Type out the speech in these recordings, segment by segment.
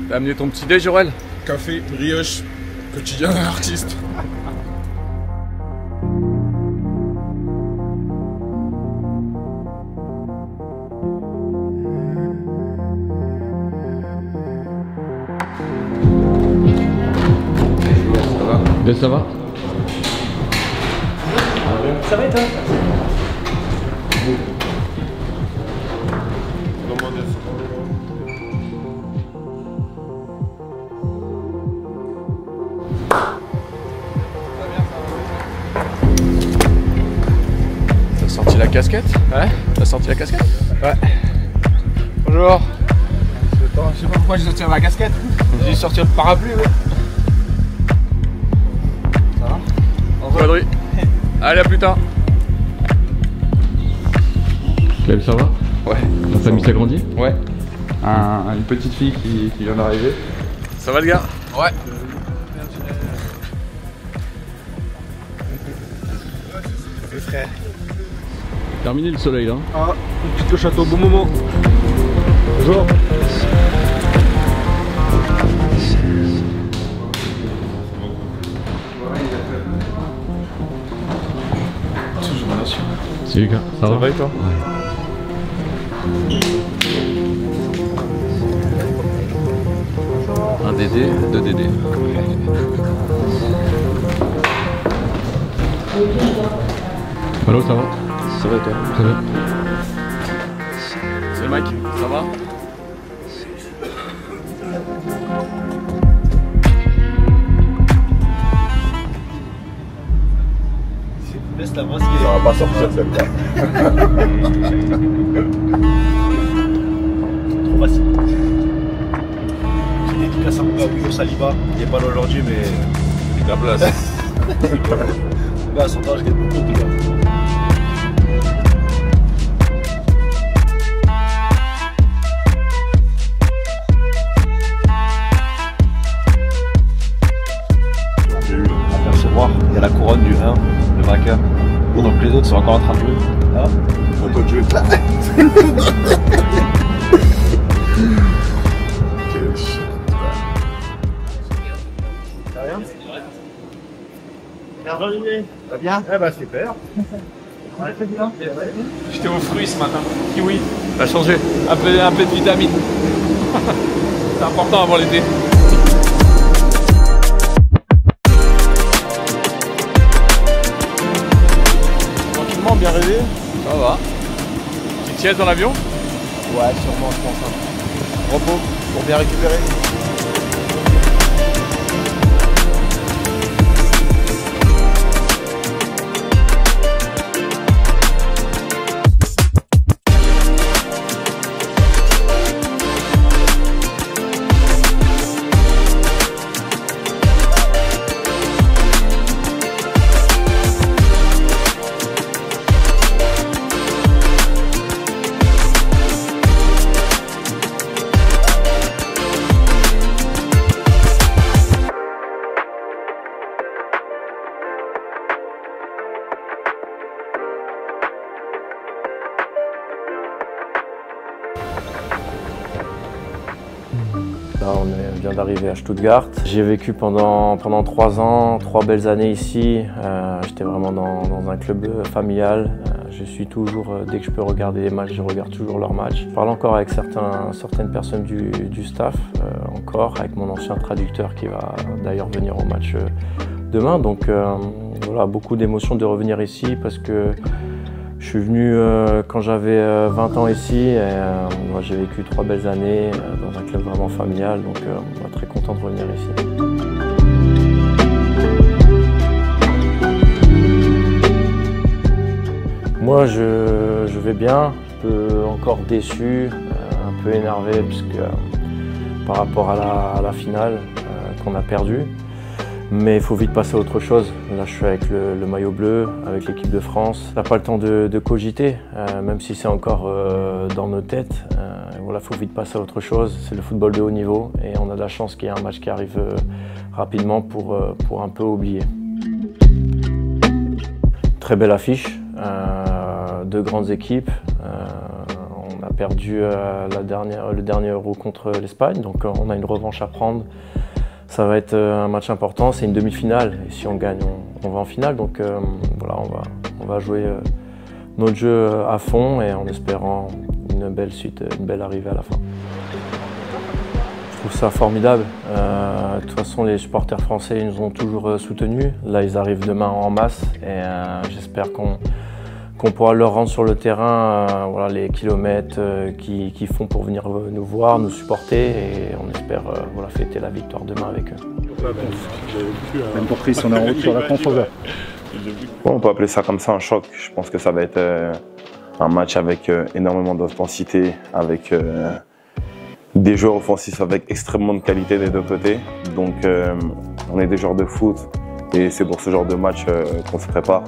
T'as amené ton petit déj, Jorel? Café, brioche, quotidien d'un artiste. Ça va? Ben ça va. Ça va et toi? T'as sorti la casquette? Ouais? T'as sorti la casquette? Ouais. Bonjour. Je sais pas pourquoi j'ai sorti ma casquette. J'ai sorti le parapluie, ouais. Ça va? Bonjour Adri. Allez, à plus tard. Clem, ça va? Ouais. La famille s'agrandit? Ouais. Une petite fille qui vient d'arriver. Ça va le gars? Ouais. Les frères. Terminé le soleil là. Ah, une petite au château, bon moment. Bonjour. C'est Lucas, ça va? et toi? Un DD, deux DD. Allô, ça va? Ça va et toi? Très bien. C'est Mike, ça va? Laisse la masque. Ça va pas sortir celle-là. Trop facile. J'ai dédicace à mon gars Ouyo Saliba. Il est pas là aujourd'hui, mais. La place. Mon gars, à son âge, je gagne beaucoup, tout gars. Apercevoir, il y a la couronne du 1, le vainqueur. Donc les autres sont encore en train de jouer. Ah. Photo de jeu. Quel shit. Ça va bien? Ça va bien? Eh bah super. J'étais aux fruits ce matin. Kiwi. T'as changé. Un peu de vitamines. C'est important avant l'été. Tranquillement, bien rêvé? Ça va. Petite sieste dans l'avion? Ouais, sûrement, je pense. Hein. Repos, pour bien récupérer. Là, on vient d'arriver à Stuttgart. J'ai vécu pendant 3 ans, 3 belles années ici. J'étais vraiment dans un club familial. Je suis toujours, dès que je peux regarder les matchs, je regarde toujours leurs matchs. Je parle encore avec certaines personnes du staff, encore avec mon ancien traducteur qui va d'ailleurs venir au match demain. Donc voilà, beaucoup d'émotions de revenir ici parce que je suis venu quand j'avais 20 ans ici et moi j'ai vécu 3 belles années dans un club vraiment familial, donc très content de revenir ici. Moi je vais bien, un peu encore déçu, un peu énervé puisque par rapport à la finale qu'on a perdue. Mais il faut vite passer à autre chose. Là, je suis avec le maillot bleu, avec l'équipe de France. On n'a pas le temps de cogiter, même si c'est encore dans nos têtes. Voilà, il faut vite passer à autre chose. C'est le football de haut niveau et on a de la chance qu'il y ait un match qui arrive rapidement pour un peu oublier. Très belle affiche, 2 grandes équipes. On a perdu le dernier Euro contre l'Espagne, donc on a une revanche à prendre. Ça va être un match important, c'est une demi-finale et si on gagne, on va en finale. Donc voilà, on va jouer notre jeu à fond et en espérant une belle suite, une belle arrivée à la fin. Je trouve ça formidable. De toute façon, les supporters français ils nous ont toujours soutenus. Là, ils arrivent demain en masse et j'espère qu'on pourra leur rendre sur le terrain voilà, les kilomètres qu'ils font pour venir nous voir, nous supporter et on espère voilà, fêter la victoire demain avec eux. Même pour Chris, on est en route sur la conf. On peut appeler ça comme ça un choc. Je pense que ça va être un match avec énormément d'intensité, avec des joueurs offensifs avec extrêmement de qualité des deux côtés. Donc on est des joueurs de foot et c'est pour ce genre de match qu'on se prépare.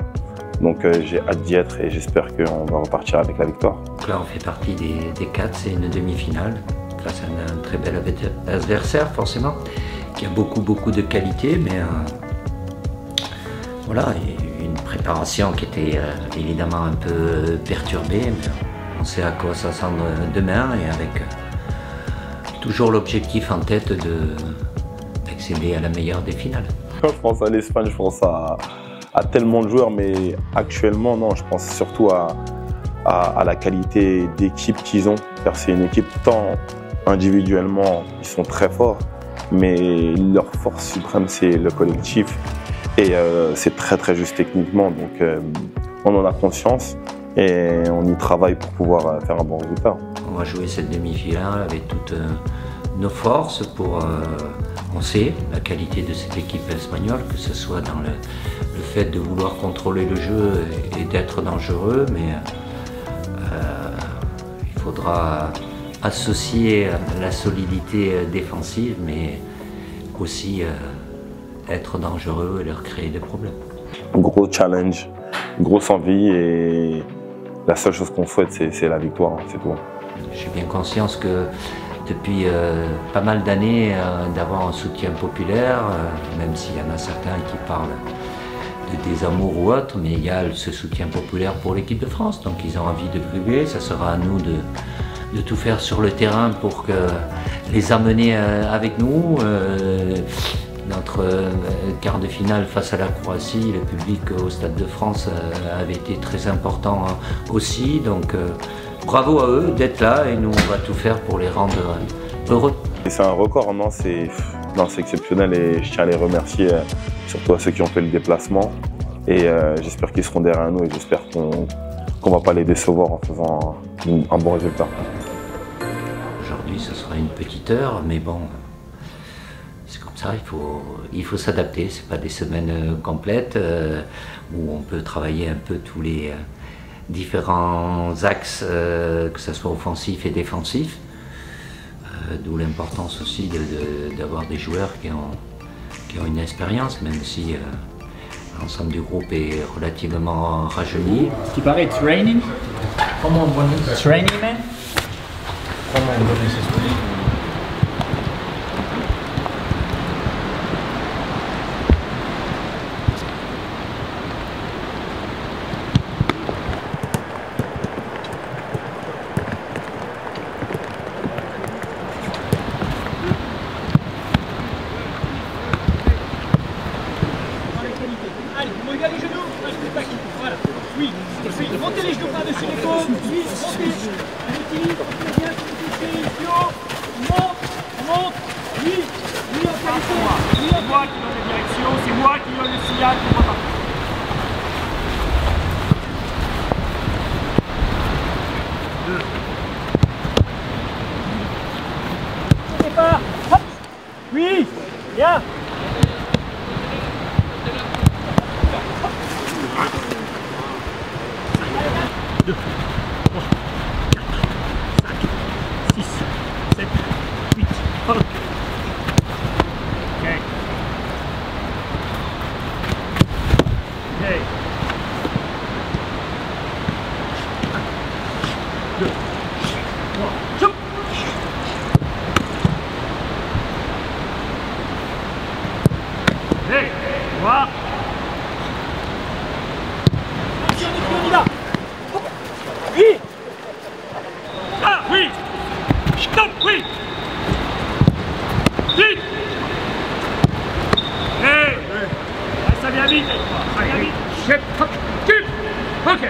Donc j'ai hâte d'y être et j'espère qu'on va repartir avec la victoire. Donc là on fait partie des 4, c'est une demi-finale face à un très bel adversaire forcément, qui a beaucoup de qualité, mais voilà, une préparation qui était évidemment un peu perturbée, mais on sait à quoi s'attendre demain et avec toujours l'objectif en tête d'accéder à la meilleure des finales. Je pense à l'Espagne, je pense à tellement de joueurs, mais actuellement, non, je pense surtout à la qualité d'équipe qu'ils ont. Car c'est une équipe, tant individuellement, ils sont très forts, mais leur force suprême, c'est le collectif. Et c'est très juste techniquement, donc on en a conscience et on y travaille pour pouvoir faire un bon résultat. On va jouer cette demi-finale avec toutes nos forces pour... on sait la qualité de cette équipe espagnole, que ce soit dans le fait de vouloir contrôler le jeu et d'être dangereux, mais il faudra associer la solidité défensive, mais aussi être dangereux et leur créer des problèmes. Gros challenge, grosse envie et la seule chose qu'on souhaite c'est la victoire, c'est tout. J'ai bien conscience que depuis pas mal d'années d'avoir un soutien populaire, même s'il y en a certains qui parlent de désamour ou autre, mais il y a ce soutien populaire pour l'équipe de France, donc ils ont envie de briller. Ça sera à nous de tout faire sur le terrain pour les amener avec nous. Notre quart de finale face à la Croatie, le public au Stade de France avait été très important aussi, donc bravo à eux d'être là et nous on va tout faire pour les rendre heureux. C'est un record, non, c'est exceptionnel et je tiens à les remercier, surtout à ceux qui ont fait le déplacement et j'espère qu'ils seront derrière nous et j'espère qu'on va pas les décevoir en faisant un bon résultat. Aujourd'hui ce sera une petite heure, mais bon, c'est comme ça, il faut s'adapter, c'est pas des semaines complètes où on peut travailler un peu tous les différents axes, que ce soit offensif et défensif, d'où l'importance aussi d'avoir des joueurs qui ont une expérience, même si l'ensemble du groupe est relativement rajeuni. Ce qui paraît, it's raining. Comment on dit? It's raining, man. Comment on donne ces stories? Allez, vous regardez les genoux, voilà. Oui, montez les genoux par-dessus les côtes, oui, montez, on utilise bien, monte, oui, en qualité, c'est moi qui donne la direction, c'est moi qui donne le signal pour repartir. Départ, hop, oui, bien. Deux, 3, 4, 5, 6, 7, 8, ok. Ok. 1, 2, 3, jump. Hey, voir. Attention, on y va. Oui. Ah.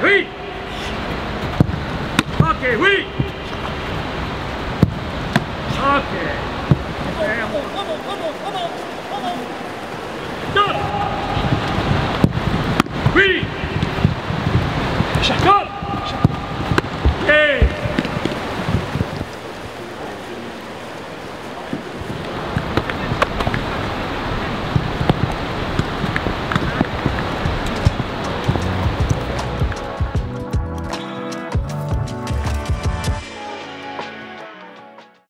Oui. Ok, oui. Ok. Stop. Oui. Go.